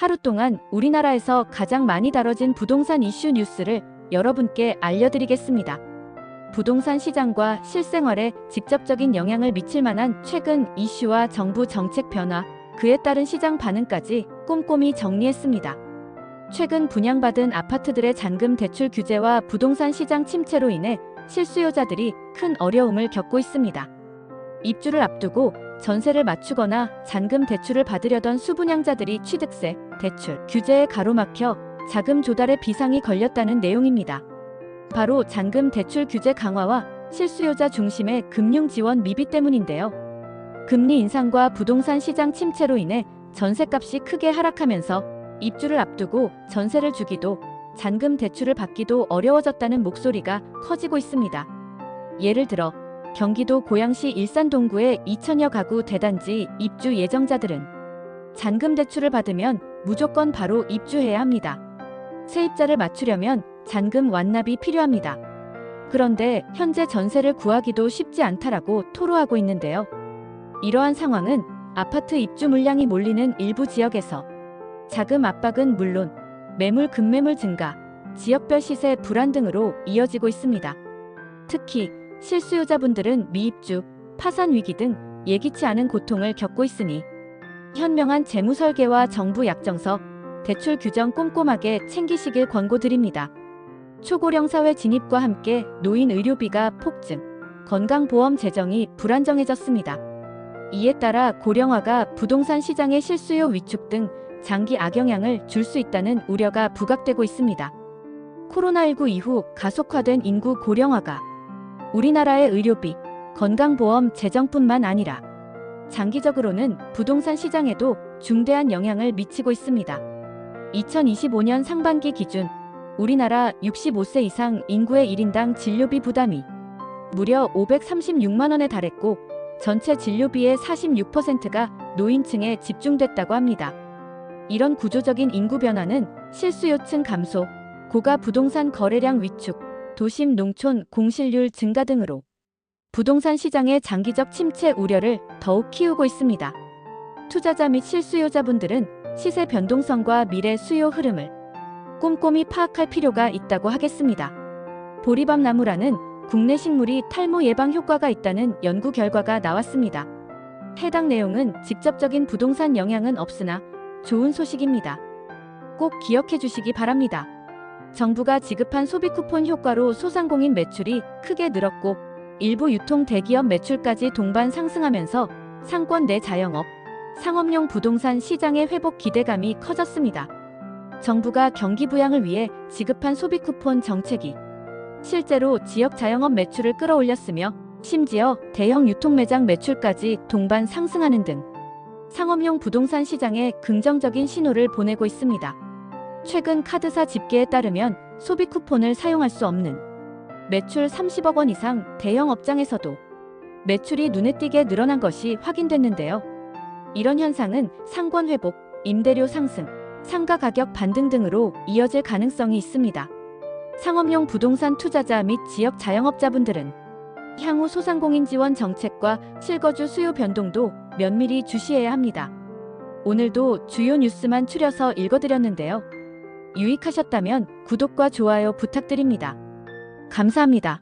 하루 동안 우리나라에서 가장 많이 다뤄진 부동산 이슈 뉴스를 여러분께 알려드리겠습니다. 부동산 시장과 실생활에 직접적인 영향을 미칠 만한 최근 이슈와 정부 정책 변화, 그에 따른 시장 반응까지 꼼꼼히 정리했습니다. 최근 분양받은 아파트들의 잔금 대출 규제와 부동산 시장 침체로 인해 실수요자들이 큰 어려움을 겪고 있습니다. 입주를 앞두고 전세를 맞추거나 잔금 대출을 받으려던 수분양자들이 취득세, 대출, 규제에 가로막혀 자금 조달에 비상이 걸렸다는 내용입니다. 바로 잔금 대출 규제 강화와 실수요자 중심의 금융 지원 미비 때문인데요. 금리 인상과 부동산 시장 침체로 인해 전셋값이 크게 하락하면서 입주를 앞두고 전세를 주기도 잔금 대출을 받기도 어려워졌다는 목소리가 커지고 있습니다. 예를 들어 경기도 고양시 일산 동구의 2천여 가구 대단지 입주 예정자들은 잔금 대출을 받으면 무조건 바로 입주해야 합니다. 세입자를 맞추려면 잔금 완납이 필요합니다. 그런데 현재 전세를 구하기도 쉽지 않다라고 토로하고 있는데요. 이러한 상황은 아파트 입주 물량이 몰리는 일부 지역에서 자금 압박은 물론 매물 급매물 증가, 지역별 시세 불안 등으로 이어지고 있습니다. 특히 실수요자분들은 미입주, 파산 위기 등 예기치 않은 고통을 겪고 있으니 현명한 재무 설계와 정부 약정서, 대출 규정 꼼꼼하게 챙기시길 권고드립니다. 초고령 사회 진입과 함께 노인 의료비가 폭증, 건강보험 재정이 불안정해졌습니다. 이에 따라 고령화가 부동산 시장의 실수요 위축 등 장기 악영향을 줄 수 있다는 우려가 부각되고 있습니다. 코로나19 이후 가속화된 인구 고령화가 우리나라의 의료비, 건강보험 재정뿐만 아니라 장기적으로는 부동산 시장에도 중대한 영향을 미치고 있습니다. 2025년 상반기 기준 우리나라 65세 이상 인구의 1인당 진료비 부담이 무려 536만 원에 달했고 전체 진료비의 46%가 노인층에 집중됐다고 합니다. 이런 구조적인 인구 변화는 실수요층 감소, 고가 부동산 거래량 위축, 도심 농촌 공실률 증가 등으로 부동산 시장의 장기적 침체 우려를 더욱 키우고 있습니다. 투자자 및 실수요자분들은 시세 변동성과 미래 수요 흐름을 꼼꼼히 파악할 필요가 있다고 하겠습니다. 보리밥나무라는 국내 식물이 탈모 예방 효과가 있다는 연구 결과가 나왔습니다. 해당 내용은 직접적인 부동산 영향은 없으나 좋은 소식입니다. 꼭 기억해 주시기 바랍니다. 정부가 지급한 소비 쿠폰 효과로 소상공인 매출이 크게 늘었고 일부 유통 대기업 매출까지 동반 상승하면서 상권 내 자영업, 상업용 부동산 시장의 회복 기대감이 커졌습니다. 정부가 경기 부양을 위해 지급한 소비 쿠폰 정책이 실제로 지역 자영업 매출을 끌어올렸으며 심지어 대형 유통 매장 매출까지 동반 상승하는 등 상업용 부동산 시장에 긍정적인 신호를 보내고 있습니다. 최근 카드사 집계에 따르면 소비 쿠폰을 사용할 수 없는 매출 30억 원 이상 대형 업장에서도 매출이 눈에 띄게 늘어난 것이 확인됐는데요. 이런 현상은 상권 회복, 임대료 상승, 상가 가격 반등 등으로 이어질 가능성이 있습니다. 상업용 부동산 투자자 및 지역 자영업자분들은 향후 소상공인 지원 정책과 실거주 수요 변동도 면밀히 주시해야 합니다. 오늘도 주요 뉴스만 추려서 읽어드렸는데요. 유익하셨다면 구독과 좋아요 부탁드립니다. 감사합니다.